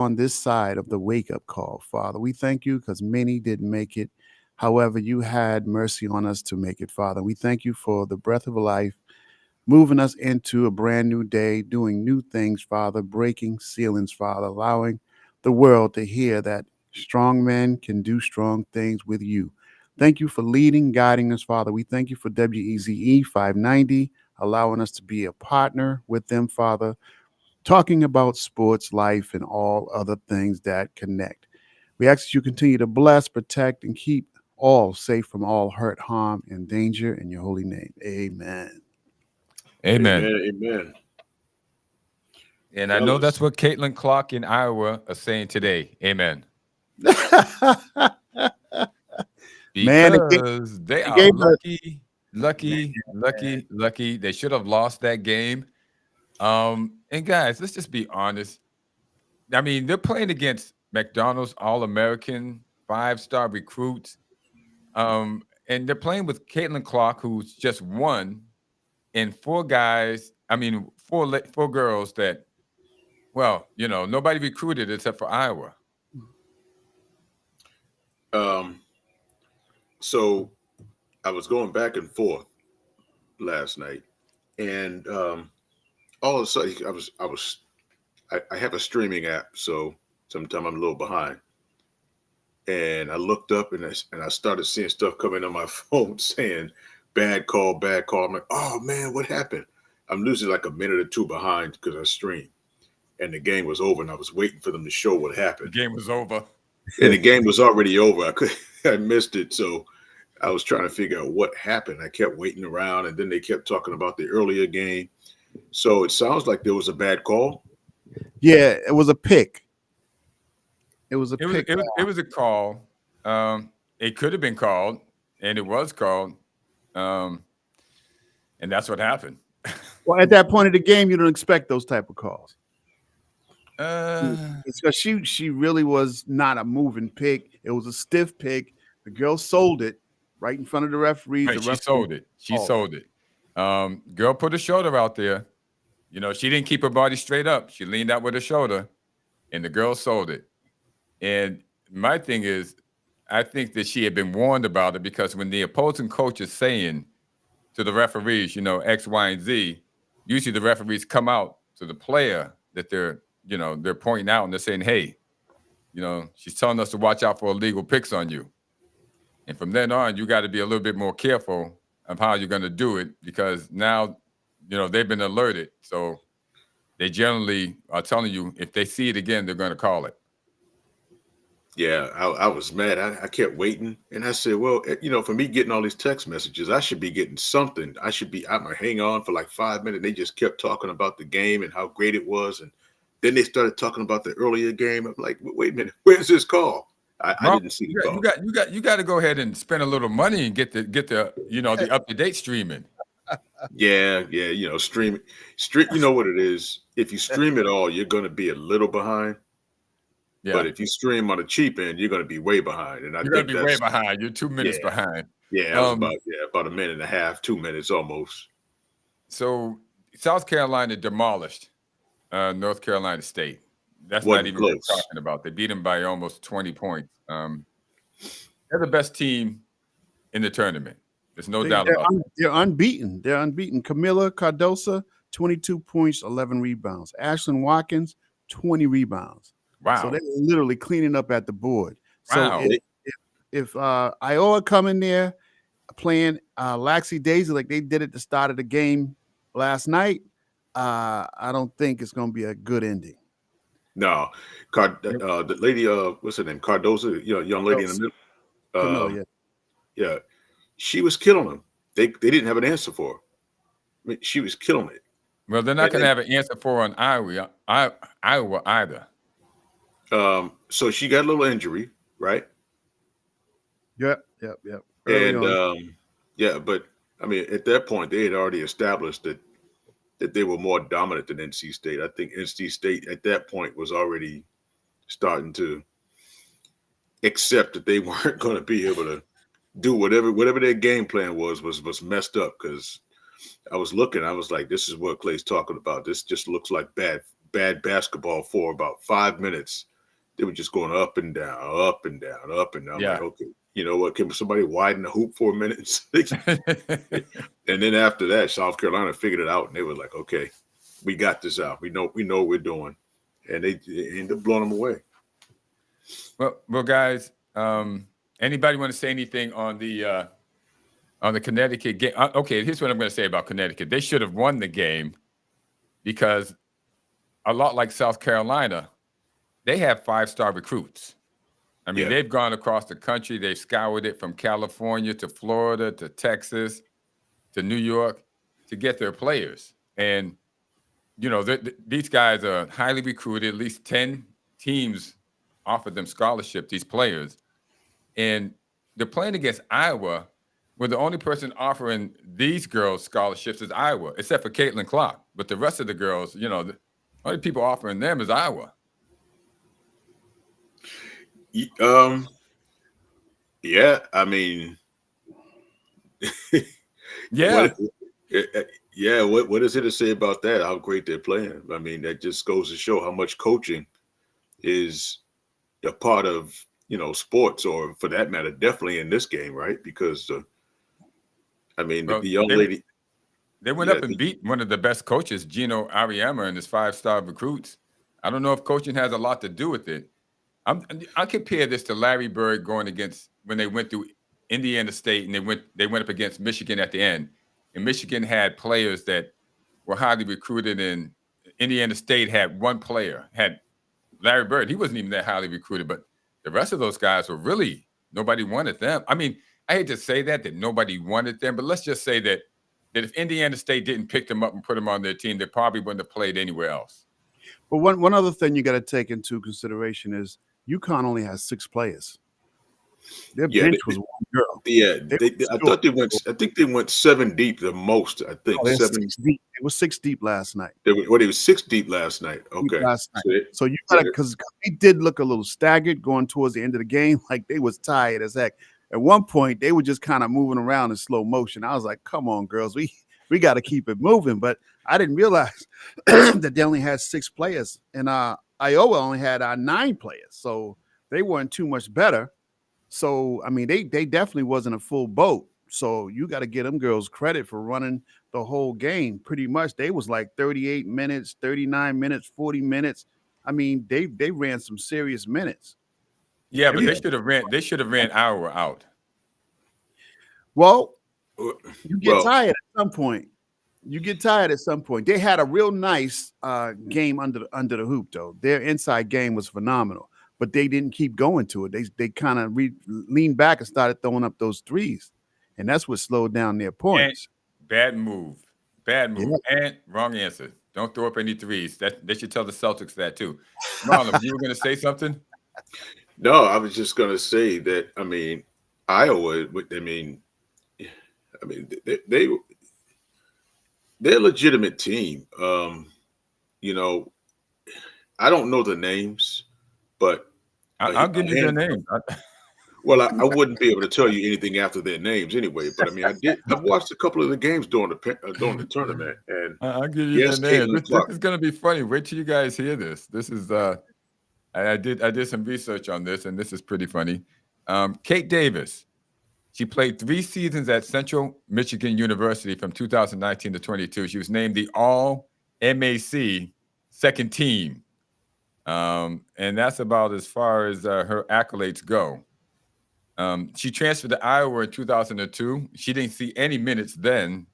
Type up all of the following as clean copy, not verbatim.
on this side of the wake up call, Father. We thank you because many didn't make it. However, you had mercy on us to make it, Father. We thank you for the breath of life, moving us into a brand new day, doing new things, Father, breaking ceilings, Father, allowing the world to hear that strong men can do strong things with you. Thank you for leading, guiding us, Father. We thank you for WEZE 590, allowing us to be a partner with them, Father, talking about sports, life, and all other things that connect. We ask that you continue to bless, protect, and keep all safe from all hurt, harm, and danger in your holy name. Amen. Amen. Amen. Amen. And I know that's Fellas, what Caitlin Clark in Iowa are saying today. Amen. Man, Because they it are gave us. lucky, lucky, lucky, lucky. They should have lost that game. And guys, let's just be honest. I mean, they're playing against McDonald's All-American five-star recruits. And they're playing with Caitlin Clark, who's just one, and four guys. I mean, four girls that, well, nobody recruited except for Iowa. um, so I was going back and forth last night, and all of a sudden I have a streaming app, so sometimes I'm a little behind. And I looked up and I started seeing stuff coming on my phone saying bad call, bad call. I'm like, oh man, what happened? I'm losing like a minute or two behind because I streamed. And the game was over, and I was waiting for them to show what The happened. game was over. And the game was already over. I missed it, so I was trying to figure out what happened. I kept waiting around, and then they kept talking about the earlier game. So it sounds like there was a bad call. Yeah, it was a pick. It was a It was pick. it was it was a call. It could have been called, and it was called, um, and that's what happened. Well, at that point of the game, you don't expect those type of calls. uh, It's because she really was not a moving pick. It was a stiff pick. The girl sold it right in front of the referees. The right, she referee sold it. She called it. sold it. Girl put her shoulder out there. She didn't keep her body straight up. She leaned out with her shoulder, and the girl sold it. And my thing is, I think that she had been warned about it because when the opposing coach is saying to the referees, X, Y, and Z, usually the referees come out to the player that they're pointing out and they're saying, hey, she's telling us to watch out for illegal picks on you. And from then on, you got to be a little bit more careful of how you're going to do it because now, they've been alerted. So they generally are telling you if they see it again, they're going to call it. Yeah, I was mad. I kept waiting, and I said, "Well, for me getting all these text messages, I should be getting something. I'm gonna hang on for like 5 minutes." They just kept talking about the game and how great it was, and then they started talking about the earlier game. I'm like, "Wait a minute, where's this call?" I Well, didn't see the you call. got you got you got to go ahead and spend a little money and get the the up to date streaming. Yeah, yeah, stream. You know what it is. If you stream it all, you're gonna be a little behind. But Yeah, if you stream on the cheap end, you're gonna be way behind. And I you're gonna think be way that's behind. You're 2 minutes yeah, behind. yeah. I was Um, about a minute and a half, 2 minutes almost. so South Carolina demolished North Carolina State. That's not Wasn't even worth close. talking about. They beat them by almost 20 points. They're the best team in the tournament. There's no doubt about that. They're unbeaten. They're unbeaten. Camilla Cardosa, 22 points, 11 rebounds. Ashlyn Watkins, 20 rebounds. So they're Wow, literally cleaning up at the board. So wow. if Iowa come in there playing Laxy Daisy like they did at the start of the game last night, I don't think it's going to be a good ending. No, the lady, what's her name? Cardoza, young lady in the Cardosa. middle. Camilla, yeah. Yeah, she was killing them. They didn't have an answer for her. I mean, she was killing it. Well, they're not And going to have an answer for on Iowa either. so she got a little injury, right? Yep. Early And on. yeah, but I mean, at that point, they had already established that they were more dominant than NC State. I think NC State at that point was already starting to accept that they weren't going to be able to do whatever their game plan was messed up. Because I was looking, I was like, this is what Clay's talking about. This just looks like bad basketball for about 5 minutes. they were just going up and down, up and down, up and down. I'm Yeah. like, okay, you know what? Can somebody widen the hoop for a minute? And then after that, South Carolina figured it out, and they were like, okay, we got this out. We know what we're doing, and they ended up blowing them away. Well, guys. Anybody want to say anything on the Connecticut game? Okay, here's what I'm going to say about Connecticut. They should have won the game because a lot like South Carolina, they have 5-star recruits. I mean, they've gone across the country. They've scoured it from California to Florida to Texas to New York to get their players. And, you know, these guys are highly recruited. At least 10 teams offered them scholarship, these players. And they're playing against Iowa, where the only person offering these girls scholarships is Iowa, except for Caitlin Clark. But the rest of the girls, you know, the only people offering them is Iowa. Yeah, I mean, yeah, what is it to say about that? How great they're playing? I mean, that just goes to show how much coaching is a part of, you know, sports, or for that matter, definitely in this game, right? Because I mean, the young lady, they went up and beat one of the best coaches, Gino Auriemma, and his 5-star recruits. I don't know if coaching has a lot to do with it. I compare this to Larry Bird going against when they went through Indiana State and they went up against Michigan at the end. And Michigan had players that were highly recruited, and Indiana State had one player, had Larry Bird. He wasn't even that highly recruited, but the rest of those guys were really, nobody wanted them. I mean, I hate to say that nobody wanted them, but let's just say that if Indiana State didn't pick them up and put them on their team, they probably wouldn't have played anywhere else. But one other thing you got to take into consideration is UConn only has 6 players. Their bench was one girl. Yeah, I think they went 7 deep the most. I think 7 deep. It was 6 deep last night. They was 6 deep last night. Okay, so you got because they did look a little staggered going towards the end of the game, like they was tired as heck. At one point, they were just kind of moving around in slow motion. I was like, "Come on, girls, we got to keep it moving." But I didn't realize that they only had 6 players, and Iowa only had 9 players, so they weren't too much better. So I mean, they definitely wasn't a full boat. So you got to give them girls credit for running the whole game. Pretty much, they was like 38 minutes, 39 minutes, 40 minutes. I mean, they ran some serious minutes. Yeah, but they should have ran Iowa out. Well, you get tired at some point. They had a real nice game under the hoop, though. Their inside game was phenomenal, but they didn't keep going to it. They kind of leaned back and started throwing up those threes, and that's what slowed down their points. And bad move, and wrong answer. Don't throw up any threes. They should tell the Celtics that too. Marlon, you were going to say something? No, I was just going to say that. I mean, Iowa. I mean, they're a legitimate team. You know, I don't know the names, but I'll give you their names. Well, I wouldn't be able to tell you anything after their names anyway. But I mean, I've watched a couple of the games during the tournament, and I'll give you their names. This is going to be funny. Wait till you guys hear this. This is I did some research on this, and this is pretty funny. Kate Davis, she played 3 seasons at Central Michigan University from 2019 to 22. She was named the All-MAC second team, and that's about as far as her accolades go. She transferred to Iowa in 2002. She didn't see any minutes then,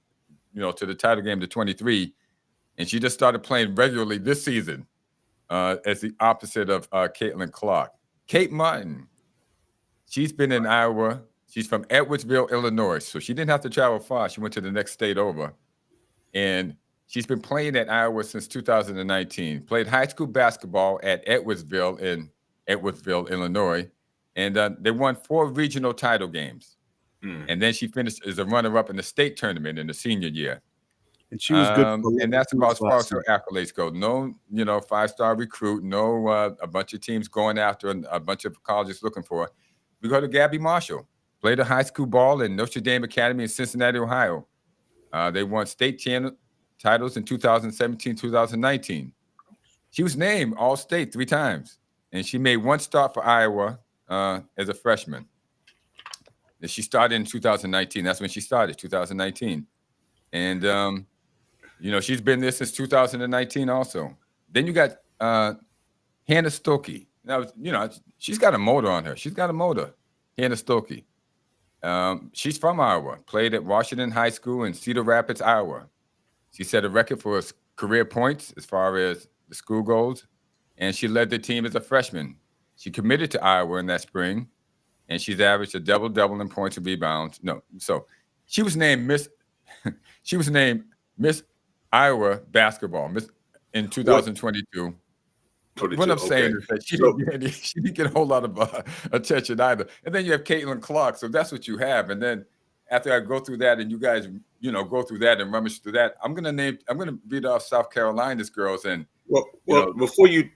you know, to the title game to 23, and she just started playing regularly this season as the opposite of Caitlin Clark. Kate Martin, she's been in Iowa. She's from Edwardsville, Illinois, so she didn't have to travel far. She went to the next state over, and she's been playing at Iowa since 2019. Played high school basketball at Edwardsville, Illinois. And they won 4 regional title games. And then she finished as a runner-up in the state tournament in the senior year. And she was good. And that's about as far as her accolades go. No, 5-star recruit. No, a bunch of teams going after a bunch of colleges looking for her. We go to Gabby Marshall. Played a high school ball in Notre Dame Academy in Cincinnati, Ohio. They won state titles in 2017, 2019. She was named All-State 3 times. and she made one start for Iowa as a freshman. And she started in 2019. That's when she started, 2019. And she's been there since 2019 also. Then you got Hannah Stokey. Now, she's got a motor on her. She's got a motor. Hannah Stokey. She's from Iowa, played at Washington High School in Cedar Rapids, Iowa. She set a record for career points as far as the school goes, and she led the team as a freshman. She committed to Iowa in that spring, and she's averaged a double-double in points and rebounds. No, so she was named Miss. She was named Miss Iowa basketball in 2022. What I'm saying is that she didn't get a whole lot of attention either. And then you have Caitlin Clark, so that's what you have. And then after I go through that, and you guys, go through that and rummage through that, I'm gonna read off South Carolina's girls. And before you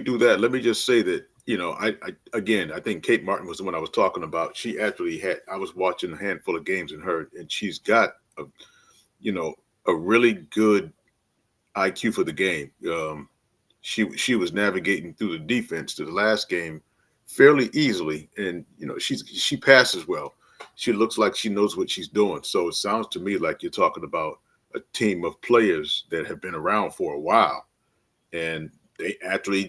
do that, let me just say that I think Kate Martin was the one I was talking about. She actually I was watching a handful of games in her, and she's got a really good IQ for the game. She was navigating through the defense to the last game fairly easily, and she passes well. She looks like she knows what she's doing. So it sounds to me like you're talking about a team of players that have been around for a while, and they actually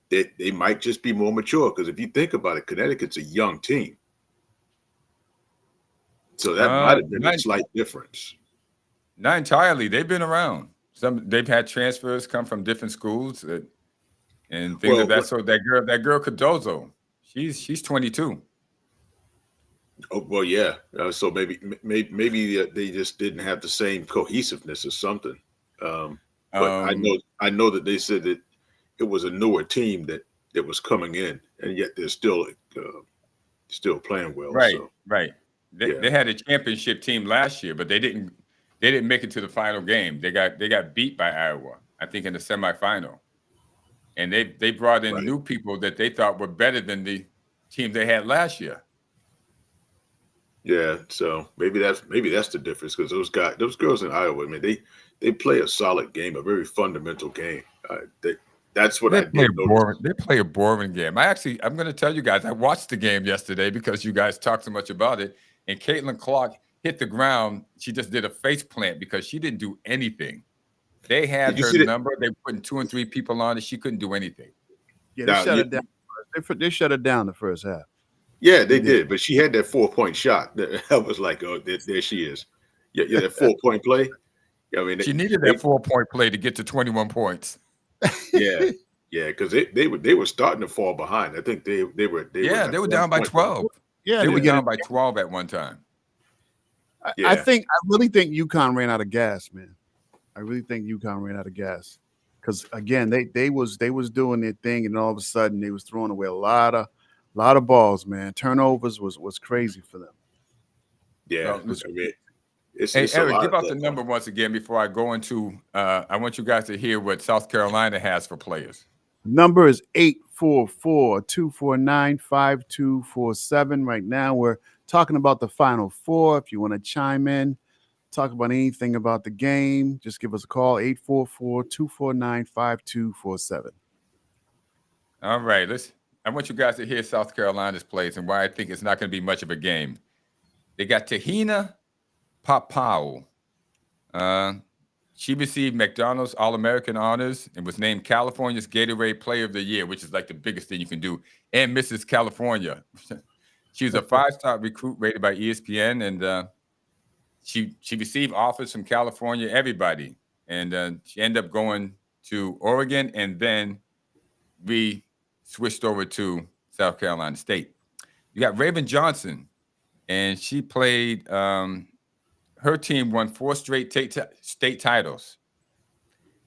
they might just be more mature. Because if you think about it, Connecticut's a young team, so that might have been a slight difference. Not entirely. They've been around. They've had transfers come from different schools and things of that sort. That girl Cardozo, she's 22. Oh well, yeah. So maybe they just didn't have the same cohesiveness or something. But I know that they said that it was a newer team that was coming in, and yet they're still playing well. Right, so. right. They had a championship team last year, but they didn't make it to the final game. They got beat by Iowa, I think, in the semifinal. And they brought in new people that they thought were better than the team they had last year. Yeah, so maybe that's the difference, because those girls in Iowa, I mean, they play a solid game, a very fundamental game. That's what I did notice. They play a boring game. I'm going to tell you guys, I watched the game yesterday because you guys talked so much about it. And Caitlin Clark hit the ground. She just did a face plant because she didn't do anything. They had her number. They were putting 2 and 3 people on it. She couldn't do anything. Yeah, they shut it down. They shut it down the first half. Yeah, they did. But she had that 4-point shot. That was like, oh, there she is. Yeah, that 4-point play. I mean, she needed that 4-point play to get to 21 points. Yeah, because they were starting to fall behind. I think they were they were down by 12. Yeah, they were down by 12 at one time. I really think UConn ran out of gas, man. I really think UConn ran out of gas, because again, they was doing their thing, and all of a sudden they was throwing away a lot of balls, man. Turnovers was crazy for them. Yeah, it's Eric, give out the number once again before I go into. I want you guys to hear what South Carolina has for players. Number is 844-249-5247. Right now, we're talking about the Final Four. If you want to chime in, talk about anything about the game, just give us a call, 844-249-5247. All right, I want you guys to hear South Carolina's plays and why I think it's not going to be much of a game. They got Tahina Papau. She received McDonald's All-American honors and was named California's Gatorade Player of the Year, which is like the biggest thing you can do, and Mrs. California. She was a 5-star recruit rated by ESPN, and she received offers from California, everybody. And she ended up going to Oregon, and then we switched over to South Carolina State. You got Raven Johnson, and she played her team won 4 straight state titles.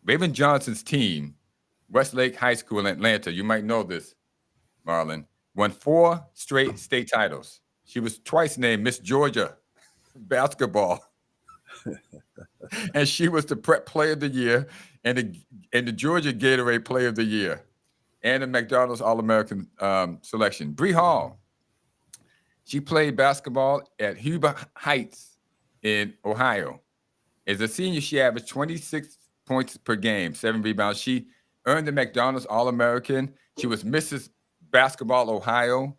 Raven Johnson's team, Westlake High School in Atlanta, you might know this, Marlon, won 4 straight state titles. She was twice named Miss Georgia basketball. And she was the Prep Player of the Year and the Georgia Gatorade Player of the Year and the McDonald's All-American selection. Bree Hall, she played basketball at Huber Heights in Ohio. As a senior, she averaged 26 points per game, 7 rebounds. She earned the McDonald's All-American. She was Mrs. Basketball Ohio.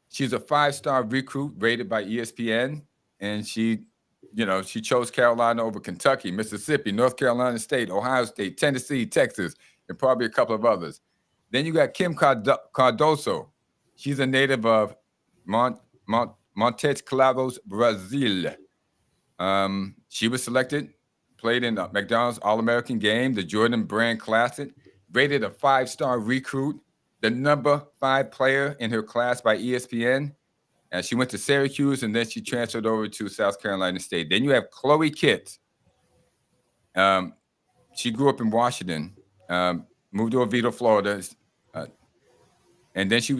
She's a 5-star recruit rated by ESPN, and she chose Carolina over Kentucky, Mississippi, North Carolina State, Ohio State, Tennessee, Texas, and probably a couple of others. Then you got Kim Cardoso. She's a native of Montes Claros, Brazil. She was selected, played in the McDonald's All-American Game, the Jordan Brand Classic, rated a 5-star recruit, the number 5 player in her class by ESPN. And she went to Syracuse, and then she transferred over to South Carolina State. Then you have Chloe Kitts. She grew up in Washington, moved to Oviedo, Florida, and then she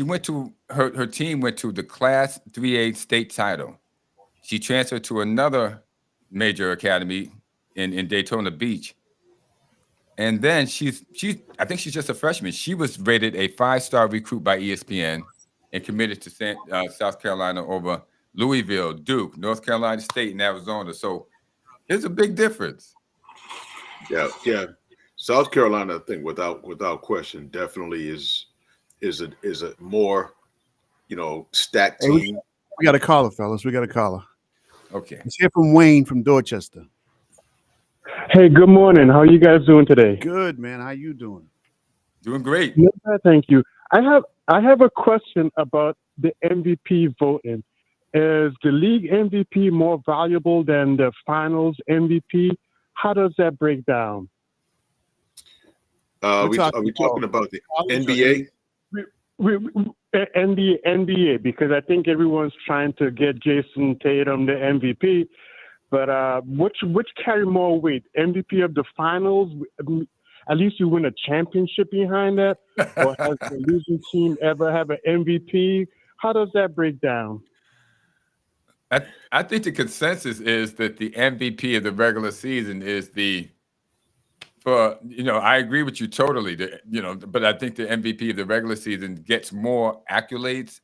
went to her team went to the Class 3A state title. She transferred to another major academy in Daytona Beach. And then I think she's just a freshman. She was rated a 5-star recruit by ESPN and committed to South Carolina over Louisville, Duke, North Carolina State, and Arizona. So there's a big difference. Yeah. South Carolina, I think, without question, definitely is a more, stacked team. We got a caller, fellas. We got a caller. Okay. Let's hear from Wayne from Dorchester. Hey, good morning. How are you guys doing today? Good, man. How you doing? Doing great. Thank you. I have a question about the MVP voting. Is the league MVP more valuable than the finals MVP? How does that break down? Are we talking about the NBA? NBA, because I think everyone's trying to get Jason Tatum the MVP. But which carry more weight? MVP of the finals? At least you win a championship behind that? Or has the losing team ever have an MVP? How does that break down? I think the consensus is that the MVP of the regular season is I agree with you totally. But I think the MVP of the regular season gets more accolades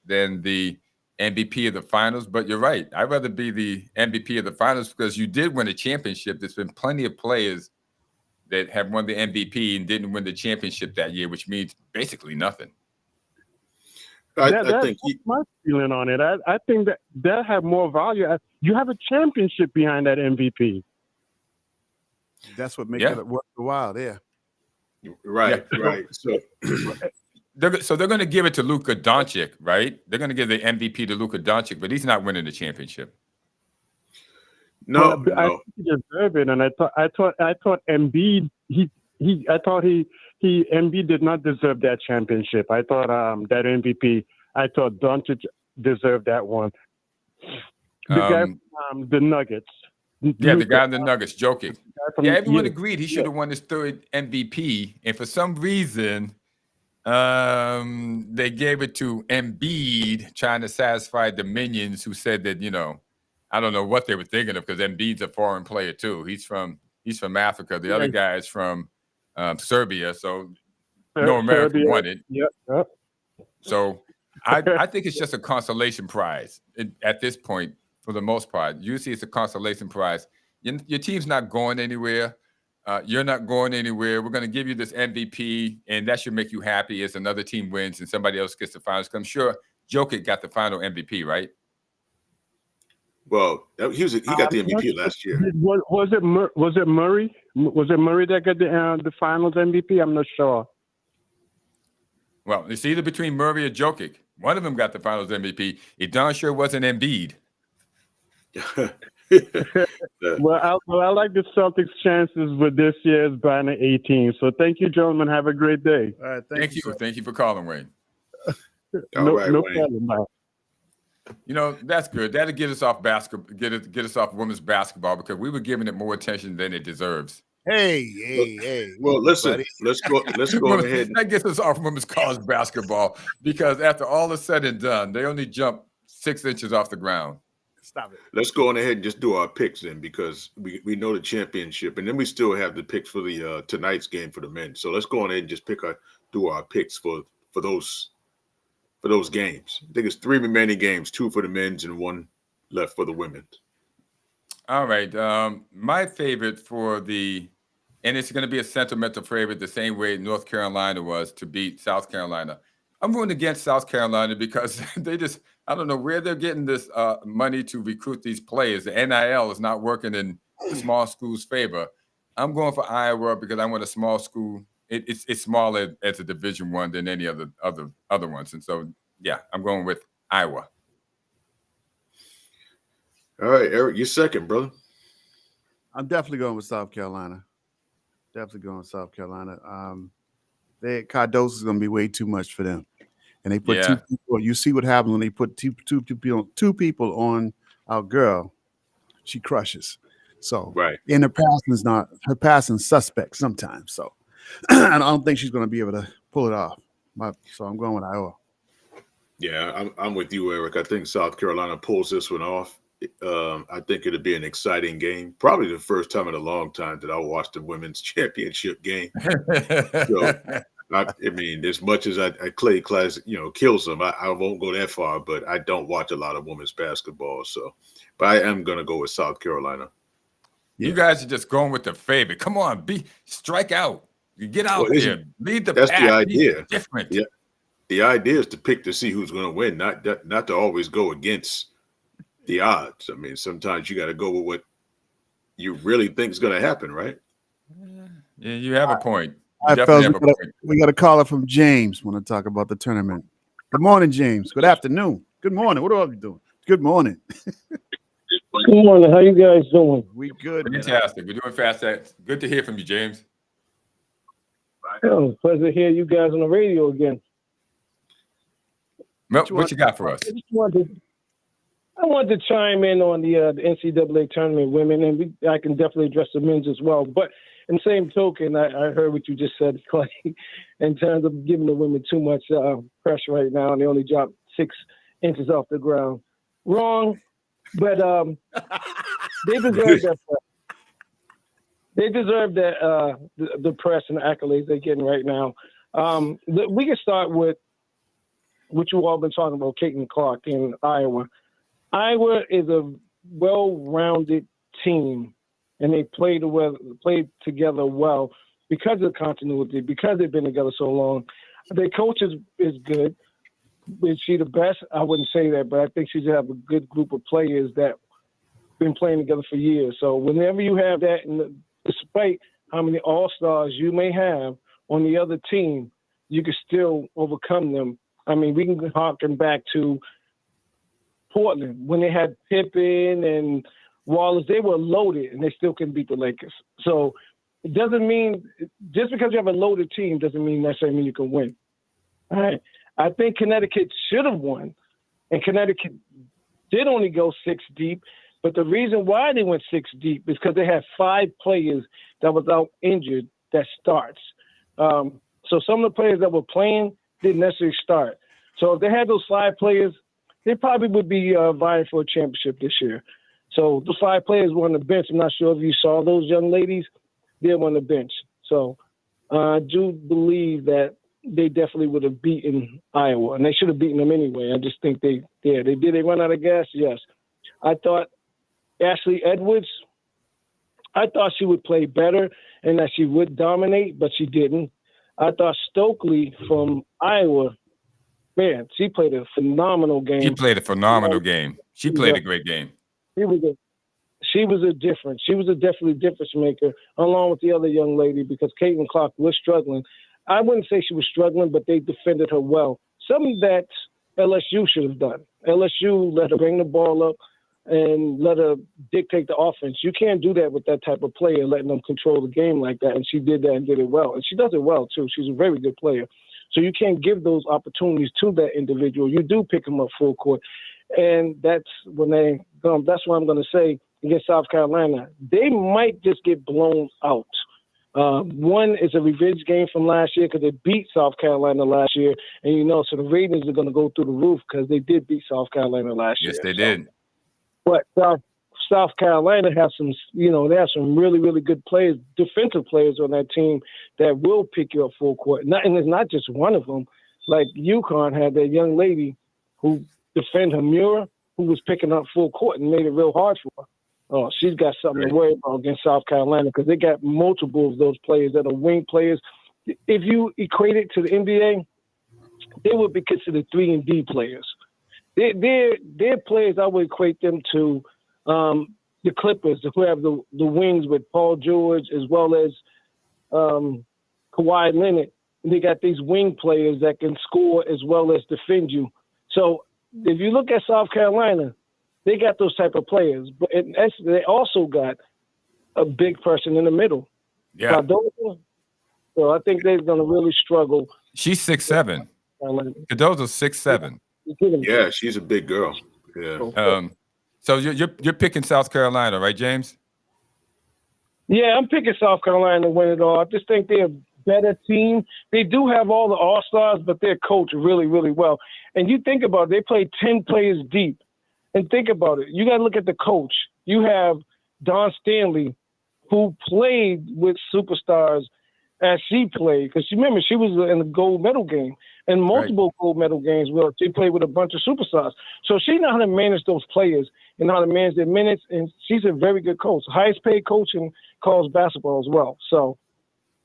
than the MVP of the finals. But you're right. I'd rather be the MVP of the finals because you did win a championship. There's been plenty of players that have won the MVP and didn't win the championship that year, which means basically nothing. I think that's my feeling on it. I think that have more value. You have a championship behind that MVP. That's what makes it worth the while. Yeah. Right. So they're going to give it to Luka Doncic, right? They're going to give the MVP to Luka Doncic, but he's not winning the championship. No. I think he deserved it, and I thought Embiid Embiid did not deserve that championship. I thought that MVP. I thought Doncic deserved that one. The guy from the Nuggets. Yeah, the guy in the Nuggets, joking. Everyone agreed he should have won his third MVP, and for some reason, they gave it to Embiid, trying to satisfy the minions who said that I don't know what they were thinking of because Embiid's a foreign player too. He's from Africa. The other guy is from Serbia, so no American won it. Yep. So I think it's just a consolation prize at this point. For the most part, usually it's a consolation prize. Your team's not going anywhere. You're not going anywhere. We're going to give you this MVP, and that should make you happy as another team wins and somebody else gets the finals. I'm sure Jokic got the final MVP, right? Well, he got the MVP last year. Was it Murray? Was it Murray that got the finals MVP? I'm not sure. Well, it's either between Murray or Jokic. One of them got the finals MVP. It darn sure wasn't Embiid. Well, I like the Celtics' chances with this year's banner 18. So thank you, gentlemen. Have a great day. All right, thank you. Thank you for calling, Wayne. No problem. Bye. That's good. That'll get us off basketball. Get us off women's basketball because we were giving it more attention than it deserves. Hey. Well, listen. Buddy. Let's go ahead. That gets us off women's college basketball because after all is said and done, they only jump 6 inches off the ground. Stop it. Let's go on ahead and just do our picks then, because we know the championship, and then we still have the picks for the tonight's game for the men. So let's go on ahead and just do our picks for those games. I think it's 3 remaining games, 2 for the men's and 1 left for the women. All right. My favorite for the and it's going to be a sentimental favorite the same way North Carolina was to beat South Carolina. I'm rooting against South Carolina because they just, I don't know where they're getting this money to recruit these players. The NIL is not working in the small school's favor. I'm going for Iowa because I want a small school. It's smaller as a Division I than any other ones. And so, yeah, I'm going with Iowa. All right, Eric, you're second, brother. I'm definitely going with South Carolina. Definitely going with South Carolina. Cardoso is going to be way too much for them. And they put two people. You see what happens when they put two people on our girl. She crushes. So right. And her passing's suspect sometimes. So I don't think she's going to be able to pull it off. So I'm going with Iowa. Yeah, I'm with you, Eric. I think South Carolina pulls this one off. I think it'll be an exciting game. Probably the first time in a long time that I'll watch the women's championship game. So, I mean, as much as I Clay class, kills them, I won't go that far, but I don't watch a lot of women's basketball. So, but I am going to go with South Carolina. Yeah. You guys are just going with the favorite. Come on, strike out. You get out there, lead the pack. That's the idea. Different. Yeah, the idea is to pick to see who's going to win, not to always go against the odds. I mean, sometimes you got to go with what you really think is going to happen, right? Yeah, you have a point. We got a caller from James. Want to talk about the tournament? Good morning, James. Good afternoon. Good morning. What are you doing? Good morning. Good morning. How you guys doing? We good. Fantastic. We're doing fast. Good to hear from you, James. Oh, pleasure to hear you guys on the radio again. What you got for us? I wanted to chime in on the NCAA tournament women, and I can definitely address the men's as well. But in the same token, I heard what you just said, Clay, in terms of giving the women too much pressure right now, and they only dropped 6 inches off the ground. Wrong, but they deserve that. They deserve that the press and the accolades they're getting right now. We can start with what you all been talking about, Caitlin Clark in Iowa. Iowa is a well-rounded team, and they played together well because of the continuity, because they've been together so long. Their coach is good. Is she the best? I wouldn't say that, but I think she's have a good group of players that been playing together for years. So whenever you have that, and despite how many all-stars you may have on the other team, you can still overcome them. I mean, we can harken back to Portland when they had Pippen and Wallace. They were loaded, and they still couldn't beat the Lakers. So it doesn't mean just because you have a loaded team doesn't mean necessarily mean you can win. All right. I think Connecticut should have won, and Connecticut did only go 6 deep. But the reason why they went 6 deep is because they had 5 players that was out injured that starts. So some of the players that were playing didn't necessarily start. So if they had those 5 players, they probably would be vying for a championship this year. So the 5 players were on the bench. I'm not sure if you saw those young ladies. They were on the bench. So I do believe that they definitely would have beaten Iowa, and they should have beaten them anyway. I just think they did. They run out of gas? Yes. I thought Ashley Edwards, I thought she would play better and that she would dominate, but she didn't. I thought Stokely from Iowa, man, she played a phenomenal game. She played a phenomenal game. She played a great game. She was a difference. She was definitely difference maker, along with the other young lady, because Caitlin Clark was struggling. I wouldn't say she was struggling, but they defended her well. Something that LSU should have done. LSU let her bring the ball up and let her dictate the offense. You can't do that with that type of player, letting them control the game like that. And she did that and did it well. And she does it well, too. She's a very good player. So you can't give those opportunities to that individual. You do pick them up full court. And that's when that's what I'm going to say against South Carolina. They might just get blown out. One is a revenge game from last year because they beat South Carolina last year. And, so the ratings are going to go through the roof because they did beat South Carolina last year. Yes, they did. But South Carolina has some, they have some really, really good players, defensive players on that team that will pick you up full court. And it's not just one of them. Like UConn had that young lady who defended Hamura, who was picking up full court and made it real hard for her. Oh, she's got something to worry about against South Carolina because they got multiple of those players that are wing players. If you equate it to the NBA, they would be considered 3 and D players. They're players. I would equate them to the Clippers, who have the wings with Paul George as well as Kawhi Leonard. And they got these wing players that can score as well as defend you. So if you look at South Carolina, they got those type of players, but they also got a big person in the middle. Yeah. So I think they're going to really struggle. She's 6'7". Cardozo's 6'7". Yeah, she's a big girl. Yeah. So you're picking South Carolina, right, James? Yeah, I'm picking South Carolina to win it all. I just think they're a better team. They do have all the all-stars, but they're coached really, really well. And you think about it, they play 10 players deep. And think about it. You got to look at the coach. You have Don Stanley, who played with superstars as she played. Because remember, she was in the gold medal game and multiple gold medal games where she played with a bunch of superstars. So she knows how to manage those players and how to manage their minutes. And she's a very good coach. Highest paid coach in college basketball as well. So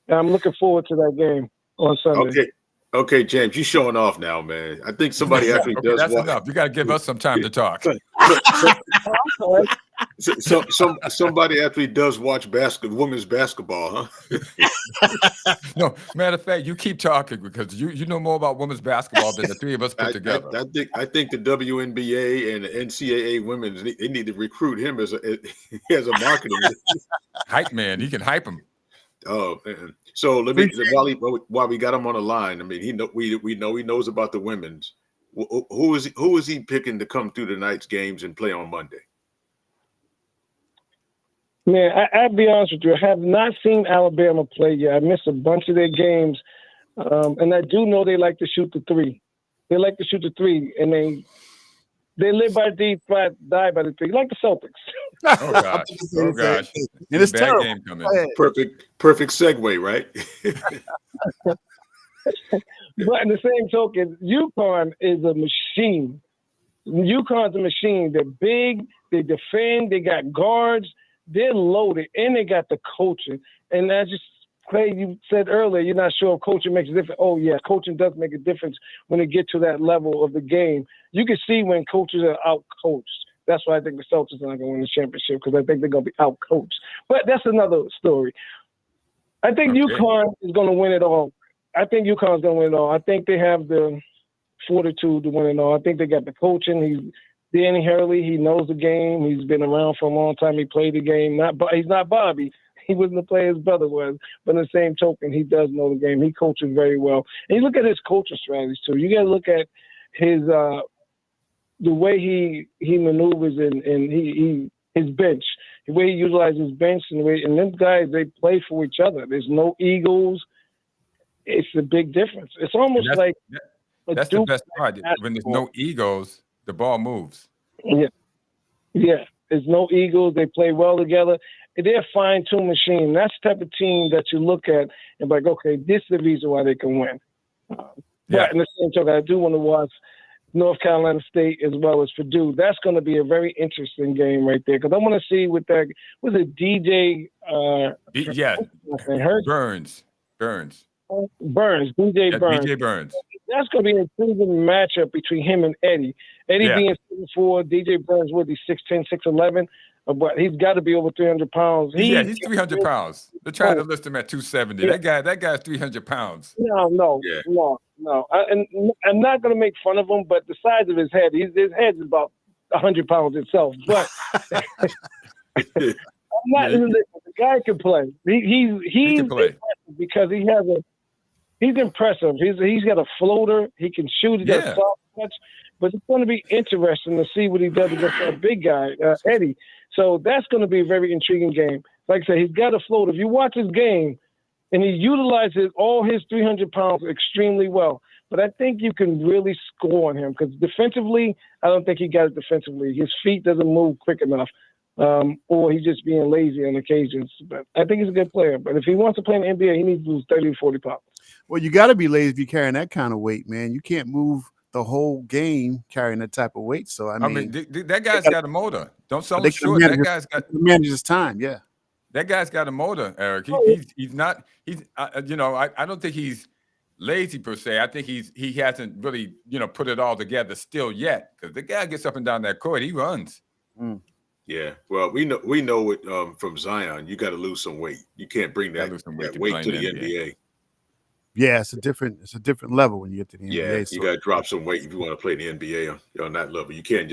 I'm looking forward to that game on Sunday. Okay, James, you showing off now, man. I think somebody actually does. That's enough. You got to give us some time to talk. Somebody actually does watch women's basketball, huh? No, matter of fact, you keep talking because you know more about women's basketball than the three of us put together. I think the WNBA and the NCAA women they need to recruit him as a marketing hype man. He can hype him. Oh, man. So let me while we got him on the line. I mean, we know he knows about the women's. Who is he picking to come through tonight's games and play on Monday? Man, I'll be honest with you. I have not seen Alabama play yet. I missed a bunch of their games, and I do know they like to shoot the three. They like to shoot the three, and they live by the three, die by the three, like the Celtics. Oh gosh! Oh gosh! And it's bad terrible. Game coming. Perfect segue, right? But in the same token, UConn is a machine. UConn's a machine. They're big. They defend. They got guards. They're loaded, and they got the coaching. And as Clay, you said earlier, you're not sure if coaching makes a difference. Oh, yeah, coaching does make a difference when they get to that level of the game. You can see when coaches are out-coached. That's why I think the Celtics are not going to win the championship, because I think they're going to be out-coached. But that's another story. I think UConn is going to win it all. I think UConn's going to win it all. I think they have the fortitude to win it all. I think they got the coaching. Danny Hurley, he knows the game. He's been around for a long time. He played the game. He's not Bobby. He wasn't the player his brother was. But in the same token, he does know the game. He coaches very well. And you look at his coaching strategies, too. You got to look at his the way he maneuvers and his bench, the way he utilizes his bench, and them guys, they play for each other. There's no egos. It's a big difference. It's almost that's, like that's the best part. When there's no egos, the ball moves. Yeah. There's no egos. They play well together. They're a fine-tuned machine. That's the type of team that you look at and be like, okay, this is the reason why they can win. But in the same token, I do want to watch North Carolina State as well as Purdue. That's going to be a very interesting game right there, because I want to see what that was it DJ. Burns. DJ Burns. DJ Burns. That's going to be an intriguing matchup between him and Eddie. Eddie being 6'4", DJ Burns would be 6'10", 6'11", but he's got to be over 300 pounds. He's 300 pounds. They're trying to list him at 270. Yeah. That guy's 300 pounds. No. I'm not going to make fun of him, but the size of his head, his head is about 100 pounds itself. But I'm not. The guy can play. He can play because he's impressive. He's got a floater. He can shoot. He got a soft touch. But it's going to be interesting to see what he does against that big guy, Eddie. So that's going to be a very intriguing game. Like I said, he's got a floater. If you watch his game, and he utilizes all his 300 pounds extremely well. But I think you can really score on him, because defensively, I don't think he got it defensively. His feet doesn't move quick enough, or he's just being lazy on occasions. But I think he's a good player. But if he wants to play in the NBA, he needs to lose 30 to 40 pounds. Well, you got to be lazy if you're carrying that kind of weight, man. You can't move the whole game carrying that type of weight. So I mean, that guy's got a motor. Don't sell they him can short. manage, That guy's got manage his time. Yeah. that guy's got a motor, Eric. He's not I don't think he's lazy per se. I think he hasn't really put it all together still yet, because the guy gets up and down that court, he runs. Yeah, well, we know it from Zion. You got to lose some weight. You can't bring that weight to the NBA. Yeah, it's a different level when you get to the NBA. Yeah, you got to drop some weight if you want to play in the NBA on that level. You can't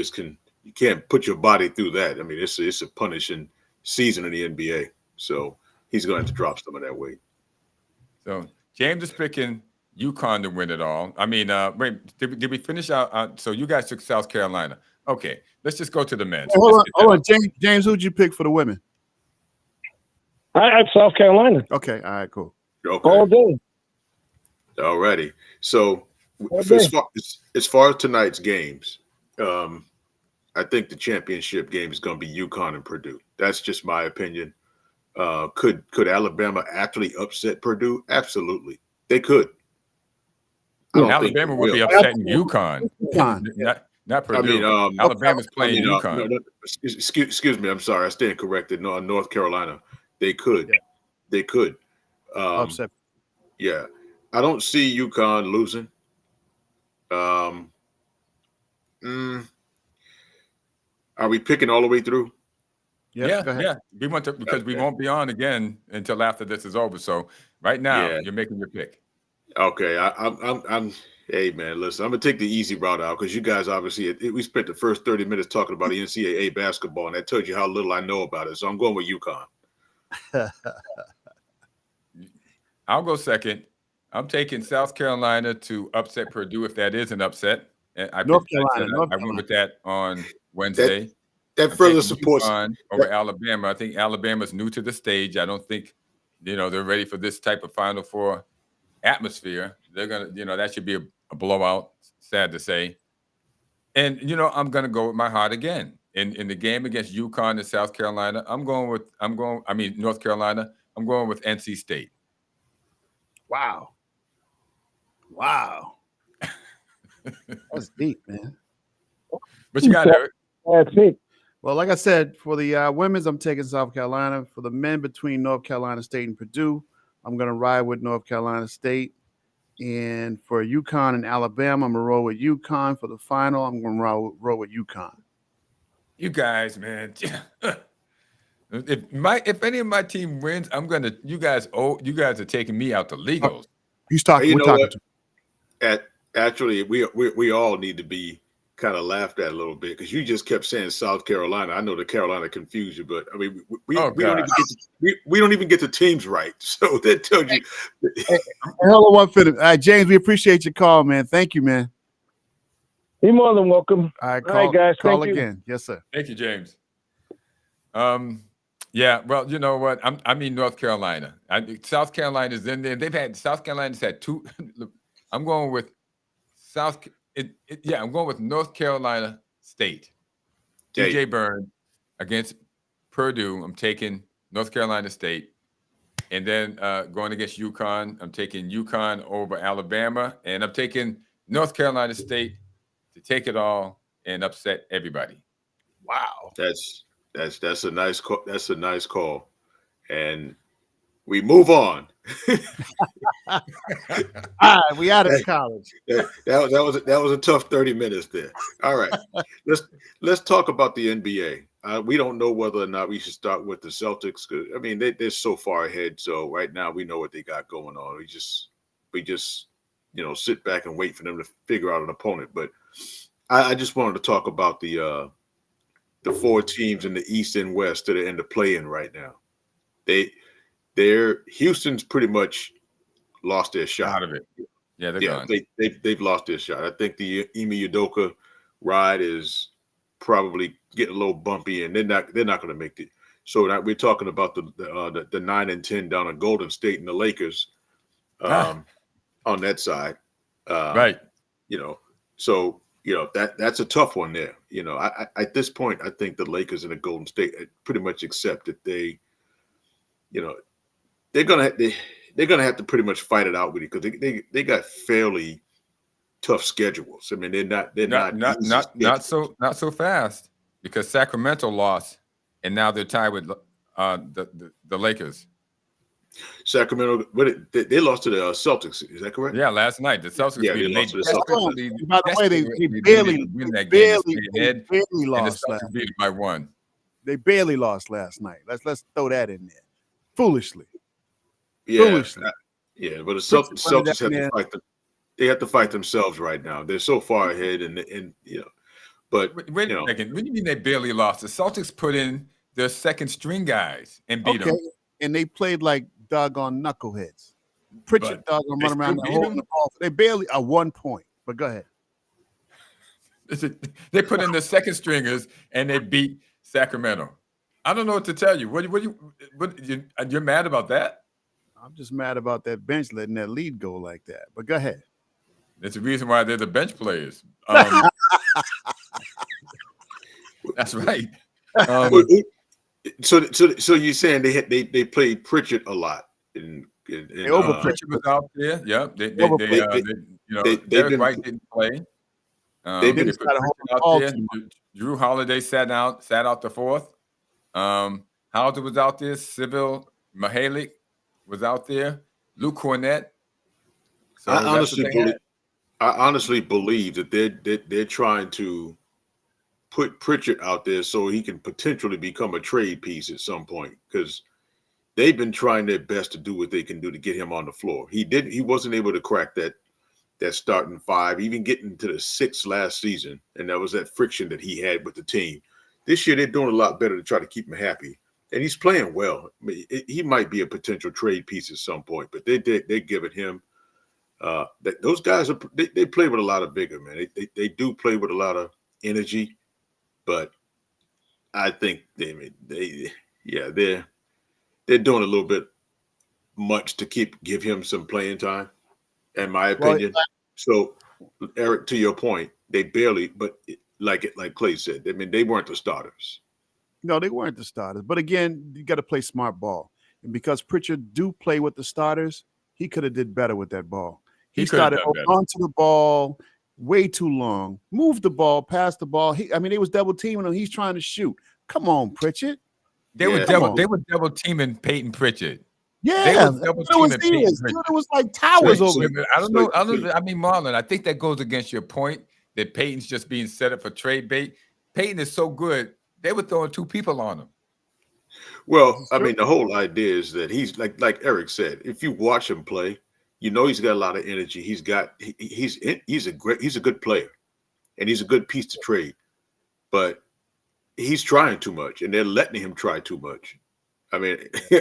put your body through that. I mean, it's a punishing season in the NBA. So he's going to have to drop some of that weight. So James is picking UConn to win it all. I mean, wait, did we finish out? So you guys took South Carolina. Okay, let's just go to the men. Hold on. James, who'd you pick for the women? I have South Carolina. Okay, all right, cool. Okay. All day. All righty. So as far as tonight's games, I think the championship game is going to be UConn and Purdue. That's just my opinion. Could Alabama actually upset Purdue? Absolutely, they could. Alabama would be upsetting UConn. Not Purdue. I mean, Alabama's playing UConn. No, excuse me. I'm sorry. I stand corrected. No, North Carolina. They could. Yeah. They could. Upset. Yeah. I don't see UConn losing. Are we picking all the way through? Yeah. We want to, because we won't be on again until after this is over. So right now, you're making your pick. Okay. I'm. Hey man, listen. I'm gonna take the easy route out because you guys obviously we spent the first 30 minutes talking about the NCAA basketball, and that tells you how little I know about it. So I'm going with UConn. I'll go second. I'm taking South Carolina to upset Purdue if that is an upset. North Carolina. I went with that on Wednesday. That further supports over Alabama. I think Alabama's new to the stage. I don't think they're ready for this type of Final Four atmosphere. They're gonna, that should be a blowout. Sad to say. And I'm gonna go with my heart again in the game against UConn and South Carolina. North Carolina. I'm going with NC State. Wow. That's deep, man. What you got, Eric? That's it. Well, like I said, for the women's, I'm taking South Carolina. For the men, between North Carolina State and Purdue, I'm going to ride with North Carolina State. And for UConn and Alabama, I'm going to roll with UConn. For the final, I'm going to roll with UConn. You guys, man. If any of my team wins, I'm going to. You guys are taking me out to legals. He's talking. You we're know talking what? Actually, we all need to be kind of laughed at a little bit because you just kept saying South Carolina. I know the Carolina confused you, but I mean we don't even get the teams right. So that tells you. Hell of one finish. All right, James, we appreciate your call, man. Thank you, man. You're more than welcome. All right, All right, guys. Call Thank again. You. Yes, sir. Thank you, James. Yeah, well, you know what? North Carolina. South Carolina's in there. South Carolina's had two. I'm going with I'm going with North Carolina State. DJ Byrne against Purdue. I'm taking North Carolina State. And then going against UConn, I'm taking UConn over Alabama. And I'm taking North Carolina State to take it all and upset everybody. Wow. That's a nice call. That's a nice call. And we move on. All right, we out of college. That was a tough 30 minutes there. All right, let's talk about the NBA. We don't know whether or not we should start with the Celtics. I mean, they're so far ahead. So right now we know what they got going on. We just sit back and wait for them to figure out an opponent. But I just wanted to talk about the four teams in the East and West that are in the play-in right now. Houston's pretty much lost their shot. Out of it. Yeah, they're gone. They've lost their shot. I think the Ime Udoka ride is probably getting a little bumpy, and they're not going to make it. So now we're talking about the 9 and 10 down at Golden State and the Lakers on that side. Right. So that's a tough one there. I at this point I think the Lakers and the Golden State pretty much accept that they're gonna have to pretty much fight it out with it because they got fairly tough schedules. I mean, they're not easy schedules. Not so fast, because Sacramento lost, and now they're tied with the Lakers. Sacramento, but they lost to the Celtics. Is that correct? Yeah, last night the Celtics Yeah, beat they them. lost to the Hold Celtics. on. Desperately, By the way, they desperately barely needed to win that they game to stay barely ahead, barely and the lost last. Celtics beat them by 1. They barely lost last night. Let's throw that in there. Foolishly. Yeah, Foolishly. yeah. But the Pritchard running Celtics have down to there. fight them. They have to fight themselves right now. They're so far ahead, and you know, but Wait you a know, second. What do you mean they barely lost? The Celtics put in their second string guys and beat Okay. them. And they played like doggone knuckleheads. Pritchard But doggone they run around still there beat holding them. the ball. They barely at 1 point. But go ahead. They put in the second stringers and they beat Sacramento. I don't know what to tell you. You're mad about that? I'm just mad about that bench letting that lead go like that. But go ahead. That's the reason why they're the bench players. That's right. so you're saying they played Pritchard a lot, and Pritchard was out there. Yeah, they've Derek been- White didn't play. They've They been put Pritchard out there. Drew Holiday sat out the 4th. Hauser was out there. Sybil Mihalik was out there. Luke Cornett. So I honestly believe that they're trying to put Pritchard out there so he can potentially become a trade piece at some point, because they've been trying their best to do what they can do to get him on the floor. He wasn't able to crack that starting 5, even getting to the 6 last season, and that was that friction that he had with the team. This year they're doing a lot better to try to keep him happy, and he's playing well. I mean, he might be a potential trade piece at some point, but they're giving him those guys they play with a lot of vigor, man. They do play with a lot of energy, but I think they're doing a little bit much to give him some playing time, in my opinion. So, Eric, to your point, they barely, but like Clay said, I mean, they weren't the starters. No, they weren't the starters. But again, you got to play smart ball. And because Pritchard do play with the starters, he could have did better with that ball. He started onto the ball way too long, moved the ball, passed the ball. They was double teaming him. He's trying to shoot. Come on, Pritchard. They were double teaming Peyton Pritchard. Yeah, they were double teaming Peyton Pritchard. It was like towers over. I don't know. Marlon, I think that goes against your point that Peyton's just being set up for trade bait. Peyton is so good, they were throwing 2 people on him. Well, I mean, the whole idea is that he's like Eric said, if you watch him play, you know he's got a lot of energy. He's a good player, and he's a good piece to trade. But he's trying too much, and they're letting him try too much. I mean,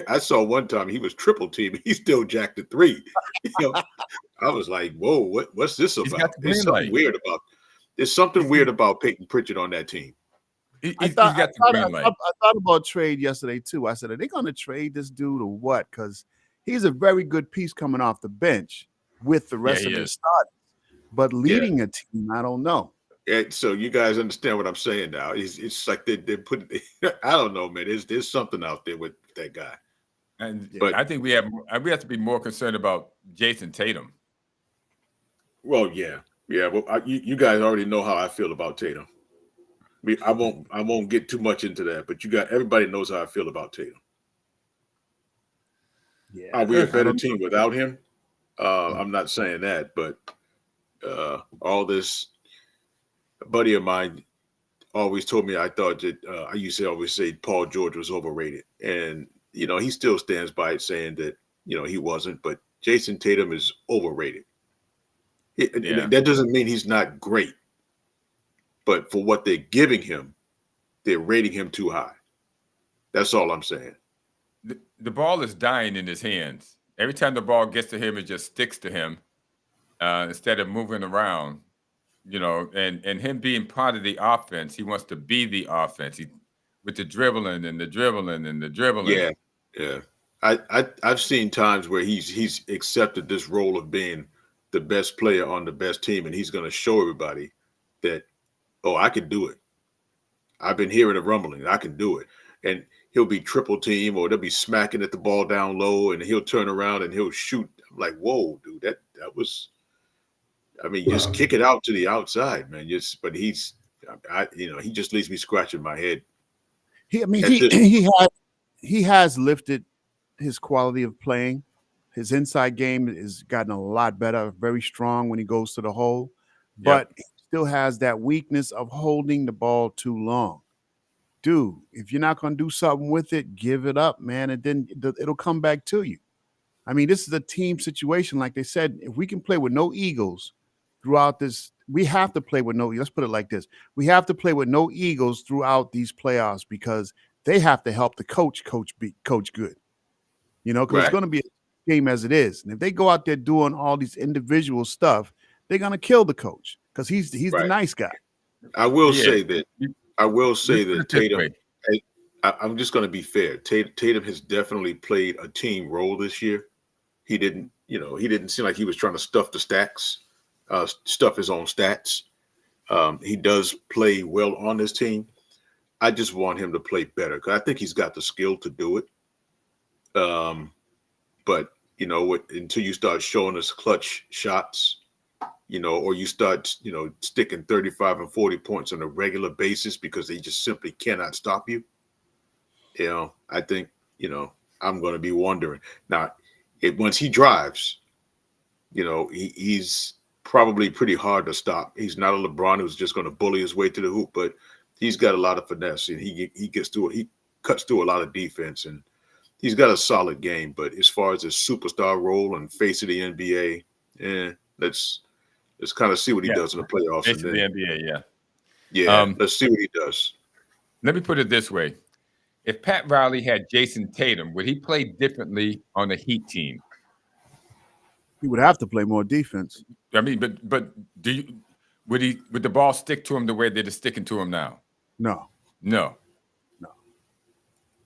I saw one time he was triple teaming. He still jacked a 3. I was like, "Whoa, what's this about?" There's something weird about Peyton Pritchard on that team. I thought about trade yesterday too. I said, are they going to trade this dude or what? Because he's a very good piece coming off the bench with the rest of the starters. But leading a team, I don't know. Yeah, so you guys understand what I'm saying now. It's like they're putting. I don't know, man. There's something out there with that guy. But I think we have to be more concerned about Jason Tatum. Well, yeah. Well, you guys already know how I feel about Tatum. I won't get too much into that, but everybody knows how I feel about Tatum. Yeah. Are we a better team without him? I'm not saying that, but all this. A buddy of mine always told me I thought that I used to always say Paul George was overrated, and he still stands by it, saying that he wasn't. But Jason Tatum is overrated. That doesn't mean he's not great, but for what they're giving him, they're rating him too high. That's all I'm saying. The ball is dying in his hands. Every time the ball gets to him, it just sticks to him instead of moving around. And him being part of the offense, he wants to be the offense. With the dribbling and the dribbling and the dribbling. Yeah. I've seen times where he's accepted this role of being the best player on the best team, and he's going to show everybody that, I can do it. I've been hearing the rumbling. I can do it. And he'll be triple team, or they'll be smacking at the ball down low, and he'll turn around and he'll shoot. I'm like, whoa, dude, that was. I mean, just kick it out to the outside, man. But he just leaves me scratching my head. I mean, At this, he has lifted his quality of playing. His inside game has gotten a lot better, very strong when he goes to the hole, Yep. but he still has that weakness of holding the ball too long. Dude, if you're not going to do something with it, give it up, man, and then it'll come back to you. I mean, this is a team situation. Like they said, if we can play with no egos throughout this, we have to play with no. Let's put it like this: we have to play with no egos throughout these playoffs because they have to help the coach good. You know, because it's right, going to be a game as it is, and if they go out there doing all these individual stuff, they're going to kill the coach because he's the right. nice guy. I will Yeah. say that. I will say Let's that put it this Tatum. way. I'm just going to be fair. Tatum has definitely played a team role this year. He didn't seem like he was trying to stuff the stacks, stuff his own stats. He does play well on this team. I just want him to play better because I think he's got the skill to do it. But until you start showing us clutch shots, or you start, sticking 35 and 40 points on a regular basis because they just simply cannot stop you. I think, I'm going to be wondering now. Once he drives, he's probably pretty hard to stop. He's not a LeBron who's just going to bully his way to the hoop, but he's got a lot of finesse and he gets through it. He cuts through a lot of defense and he's got a solid game. But as far as his superstar role and face of the NBA, let's kind of see what he does in the playoffs. Face of the NBA, yeah. Let's see what he does. Let me put it this way. If Pat Riley had Jason Tatum, would he play differently on the Heat team? He would have to play more defense. I mean, but would the ball stick to him the way that it's sticking to him now? No.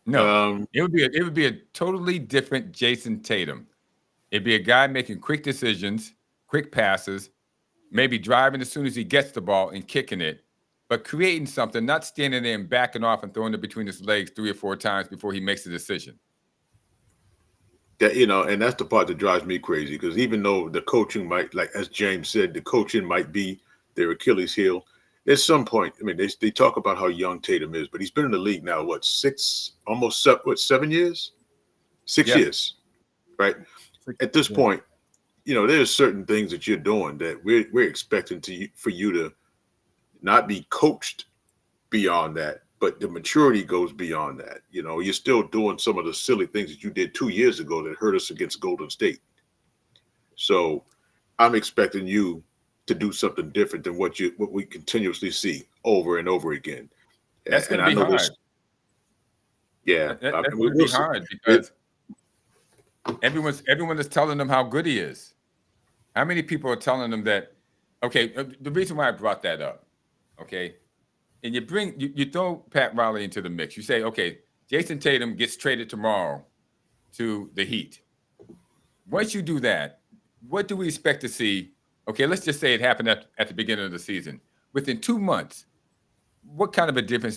It would be a totally different Jason Tatum. It'd be a guy making quick decisions, quick passes, maybe driving as soon as he gets the ball and kicking it, but creating something, not standing there and backing off and throwing it between his legs 3 or 4 times before he makes a decision. That, and that's the part that drives me crazy because even though the coaching might, like as James said, the coaching might be their Achilles heel. At some point, I mean, they talk about how young Tatum is, but he's been in the league now, 7 years? 6 years, right? At this point, there's certain things that you're doing that we're expecting for you to not be coached beyond that, but the maturity goes beyond that. You're still doing some of the silly things that you did 2 years ago that hurt us against Golden State. So I'm expecting you to do something different than what we continuously see over and over again. That's going to be hard. Yeah, that's going to be hard because everyone is telling them how good he is. How many people are telling them that? Okay, the reason why I brought that up, okay, and you throw Pat Riley into the mix. You say, okay, Jason Tatum gets traded tomorrow to the Heat. Once you do that, what do we expect to see? Okay, let's just say it happened at the beginning of the season. Within 2 months, what kind of a difference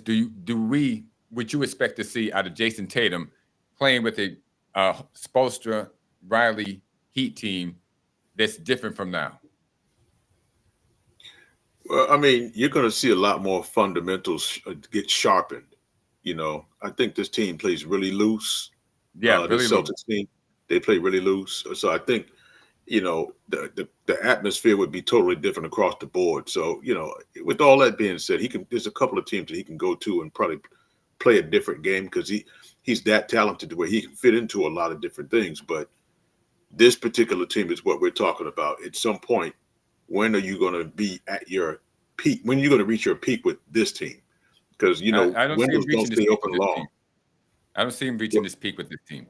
would you expect to see out of Jason Tatum playing with a Spoelstra Riley Heat team that's different from now? Well, I mean, you're going to see a lot more fundamentals get sharpened. I think this team plays really loose. Yeah, really the Celtics team, they play really loose. So I think, the atmosphere would be totally different across the board. So, with all that being said, there's a couple of teams that he can go to and probably play a different game because he's that talented where he can fit into a lot of different things. But this particular team is what we're talking about. At some point, when are you going to be at your peak? When are you going to reach your peak with this team? Because, windows don't stay open long. I don't see him reaching this peak with this team.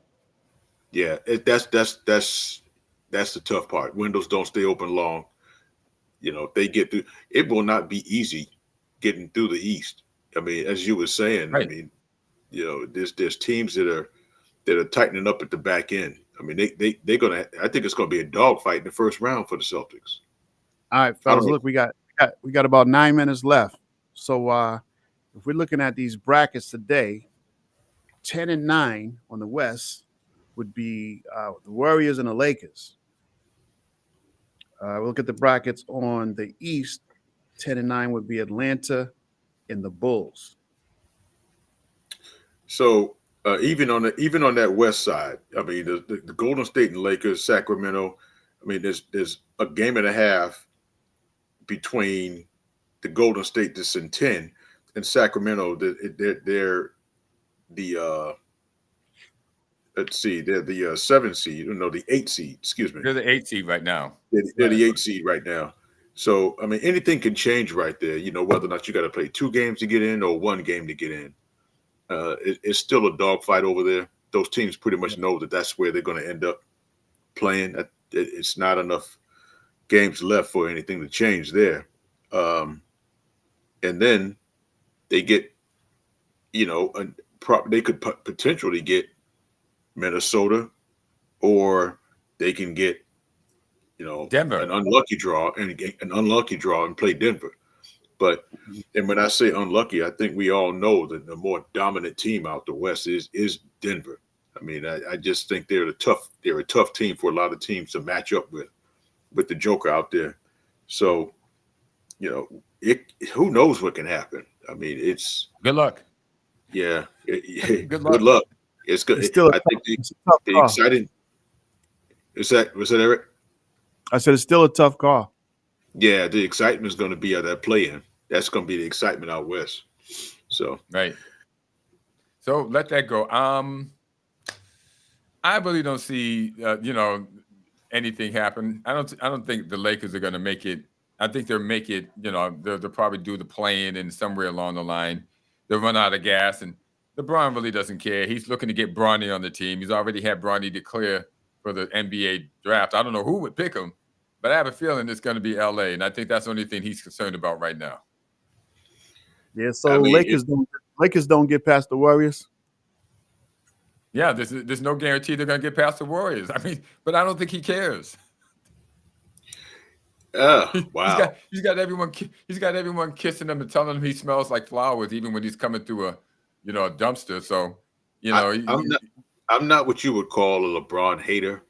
Yeah, that's the tough part. Windows don't stay open long. If they get through, it will not be easy getting through the East. I mean, as you were saying, right. I mean, there's teams that are tightening up at the back end. I mean, they're gonna. I think it's gonna be a dogfight in the first round for the Celtics. All right, fellas, look, we got about 9 minutes left. So if we're looking at these brackets today, 10 and 9 on the West would be the Warriors and the Lakers. We'll look at the brackets on the East. 10-9 would be Atlanta and the Bulls. So even on that West side, I mean, the Golden State and Lakers, Sacramento. I mean, there's a game and a half between the Golden State that's in 10 and Sacramento. They're the let's see, they're the 7 seed. No, the 8 seed. Excuse me. They're the 8 seed right now. They're the 8 seed right now. So I mean, anything can change right there. You know, whether or not you got to play 2 games to get in or 1 game to get in. It's still a dogfight over there. Those teams pretty much know that that's where they're going to end up playing. It's not enough games left for anything to change there. And then they get, you know, they could potentially get Minnesota, or they can get, you know, Denver. an unlucky draw and play Denver. But and when I say unlucky, I think we all know that the more dominant team out the West is Denver. I mean, I just think they're a tough team for a lot of teams to match up with the Joker out there. So, you know, who knows what can happen? I mean, it's good luck. Yeah, Good luck. It's good. It's still I think it's a tough the call. exciting. Was that Eric? I said it's still a tough call. Yeah, the excitement is going to be at that play-in. That's going to be the excitement out west. So right. So let that go. I really don't see you know, anything happen. I don't think the Lakers are going to make it. I think they'll make it. You know, they'll probably do the play-in and somewhere along the line they'll run out of gas. And LeBron really doesn't care. He's looking to get Bronny on the team. He's already had Bronny declare for the NBA draft. I don't know who would pick him, but I have a feeling it's going to be LA, and I think that's the only thing he's concerned about right now. Yeah, so I mean, Lakers don't get past the Warriors. Yeah, there's no guarantee they're going to get past the Warriors. I mean, but I don't think he cares. wow. He's got everyone kissing him and telling him he smells like flowers, even when he's coming through a dumpster. So, you know, I'm not what you would call a LeBron hater,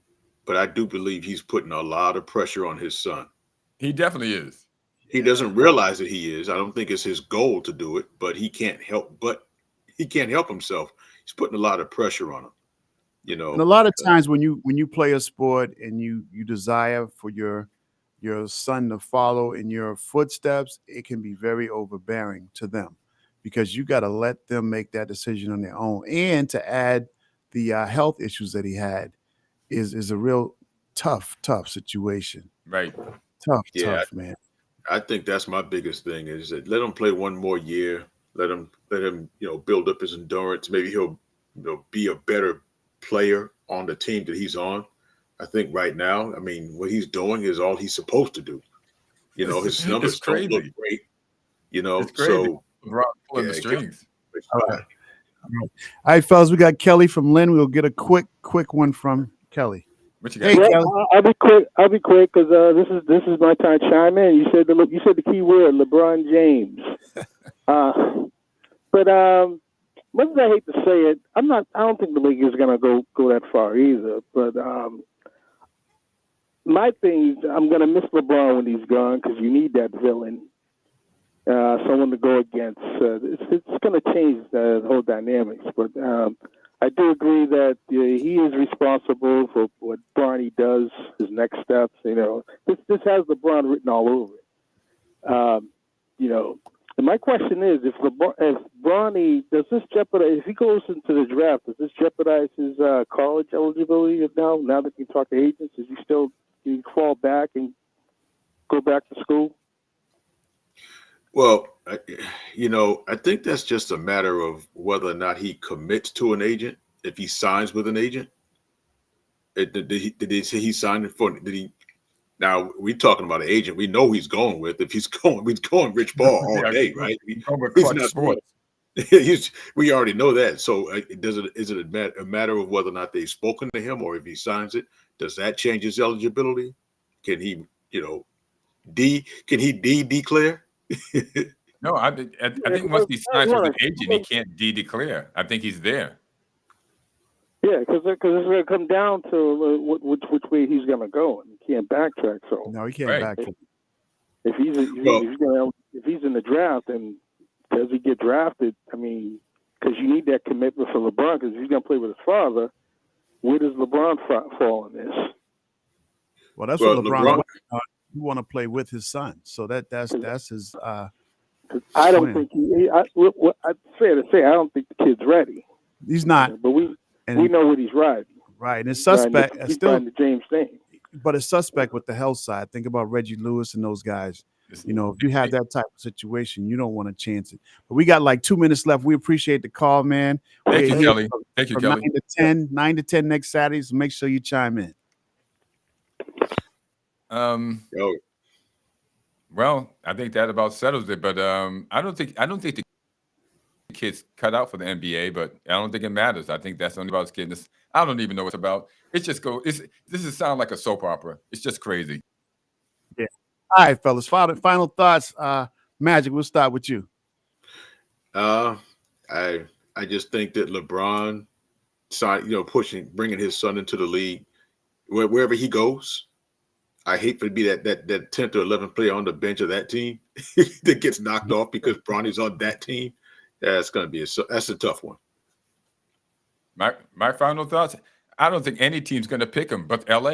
but I do believe he's putting a lot of pressure on his son. He definitely is. He doesn't realize that he is. I don't think it's his goal to do it, but he can't help himself. He's putting a lot of pressure on him. You know, And a lot of times when you play a sport and you desire for your son to follow in your footsteps, it can be very overbearing to them because you got to let them make that decision on their own. And to add the health issues that he had is a real tough situation. Right. Tough, man. I think that's my biggest thing is that let him play one more year. Let him, build up his endurance. Maybe he'll, be a better player on the team that he's on. I think right now, I mean, what he's doing is all he's supposed to do. You know, his numbers don't look great. You know, it's crazy. So pulling the strings. All right, fellas, we got Kelly from Lynn. We'll get a quick one from Kelly. What you got? Hey, Well, Kelly. I'll be quick because this is my time to chime in. You said the key word, LeBron James. But much as I hate to say it, I don't think the league is gonna go that far either. But my thing is, I'm gonna miss LeBron when he's gone because you need that villain, someone to go against. It's gonna change the whole dynamics. But I do agree that he is responsible for what Bronny does, his next steps. You know, this has LeBron written all over it. And my question is, if Bronny, does this jeopardize, if he goes into the draft, does this jeopardize his college eligibility now that you talk to agents? Is he still, can you fall back and go back to school? Well, I think that's just a matter of whether or not he commits to an agent. If he signs with an agent, did he say he signed for? Did he? Now we're talking about an agent. We know who he's going with. If he's going Rich Paul all day, right? He's not sports. We already know that. So is it a matter of whether or not they've spoken to him, or if he signs it, does that change his eligibility? Can he, declare? No, I think once he signs with an agent, he can't declare. I think he's there. Yeah, because it's going to come down to which way he's going to go, and he can't backtrack. So No, he can't Right. back. if he's Well, if he's in the draft, and does he get drafted? I mean, because you need that commitment for LeBron, because he's going to play with his father. Where does LeBron fall in this? Well, that's well, what LeBron LeBron. you want to play with his son. So that's his 'Cause I don't plan. think it's fair to say I don't think the kid's ready. He's not. But we And know what he's riding. right. And it's He's suspect. riding It's he's still, riding the James thing. but it's suspect with the health side. Think about Reggie Lewis and those guys. You know, if you have that type of situation, you don't want to chance it. But we got like 2 minutes left. We appreciate the call, man. Thank you, We're here Kelly. Thank you, from Kelly. 9 to 10 next Saturday. So make sure you chime in. Oh, Well, I think that about settles it. But I don't think the kids cut out for the NBA, but I don't think it matters. I think that's only about getting this. I don't even know what it's about. It's just this is sound like a soap opera. It's just crazy. Yeah. All right, fellas. Final thoughts. Magic, we'll start with you. I just think that LeBron, bringing his son into the league, wherever he goes. I hate for to be that 10th or 11th player on the bench of that team that gets knocked off because Bronny's on that team. That's going to be that's a tough one. My final thoughts. I don't think any team's going to pick him, but LA.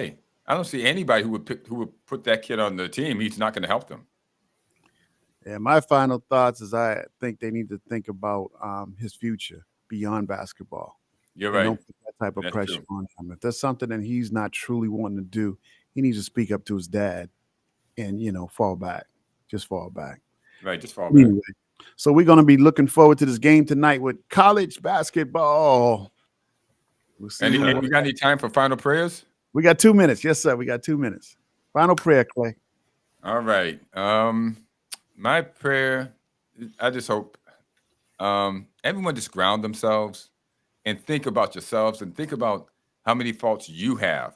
I don't see anybody who would put that kid on the team. He's not going to help them. Yeah, my final thoughts is I think they need to think about his future beyond basketball. You're And right. don't put that type of That's pressure true. on him. If there's something that he's not truly wanting to do, he needs to speak up to his dad and, fall back. Just fall back. Right. Just fall back. Anyway, so we're going to be looking forward to this game tonight with college basketball. We'll see. And we got any time for final prayers? We got 2 minutes. Yes, sir. We got 2 minutes. Final prayer, Clay. All right. My prayer, I just hope everyone just ground themselves and think about yourselves and think about how many faults you have.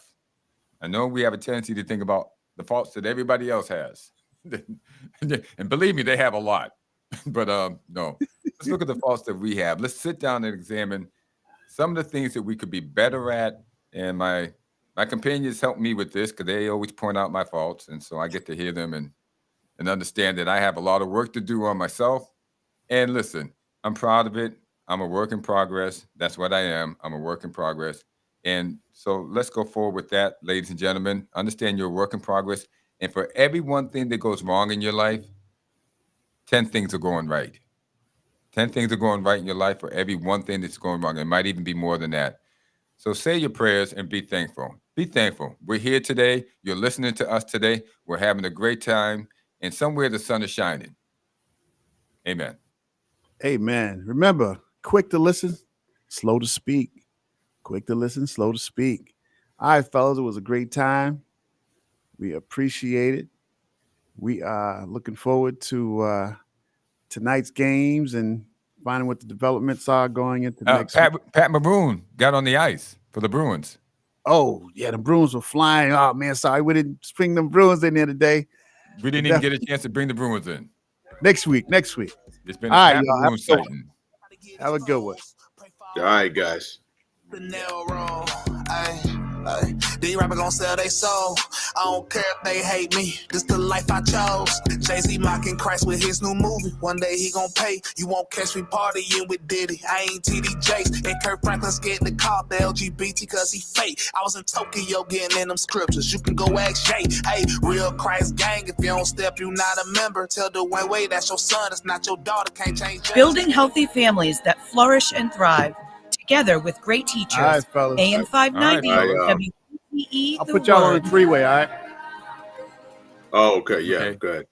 I know we have a tendency to think about the faults that everybody else has. And believe me, they have a lot. But no, let's look at the faults that we have. Let's sit down and examine some of the things that we could be better at. And my companions help me with this because they always point out my faults. And so I get to hear them and understand that I have a lot of work to do on myself. And listen, I'm proud of it. I'm a work in progress. That's what I am. I'm a work in progress. And so let's go forward with that, ladies and gentlemen. Understand you're a work in progress. And for every one thing that goes wrong in your life, 10 things are going right. 10 things are going right in your life for every one thing that's going wrong. It might even be more than that. So say your prayers and be thankful. Be thankful. We're here today. You're listening to us today. We're having a great time. And somewhere the sun is shining. Amen. Amen. Remember, quick to listen, slow to speak. Quick to listen, slow to speak. All right, fellas, it was a great time. We appreciate it. We are looking forward to tonight's games and finding what the developments are going into next week. Pat Maroon got on the ice for the Bruins. Oh, yeah, the Bruins were flying. Oh, man, sorry, we didn't bring them Bruins in there today. We didn't even get a chance to bring the Bruins in. Next week. It's been a All right, Pat y'all, Maroon sighting. Have a good one. All right, guys. The nail roll, these rappers gon' sell they soul. I don't care if they hate me, this the life I chose. Jay-Z mocking Christ with his new movie. One day he gon' pay. You won't catch me partying with Diddy. I ain't TD Jakes. And Kirk Franklin's getting the call the LGBT cause he fake. I was in Tokyo getting in them scriptures. You can go ask Jay. Hey, real Christ gang. If you don't step, you not a member. Tell Dwayne Wade that's your son, it's not your daughter. Can't change that. Building healthy families that flourish and thrive. Together with great teachers. All right, fellas. AM 590, All right, WEZE, I'll The put y'all on Word. a three-way, all right? Oh, okay. Yeah, Okay. go ahead.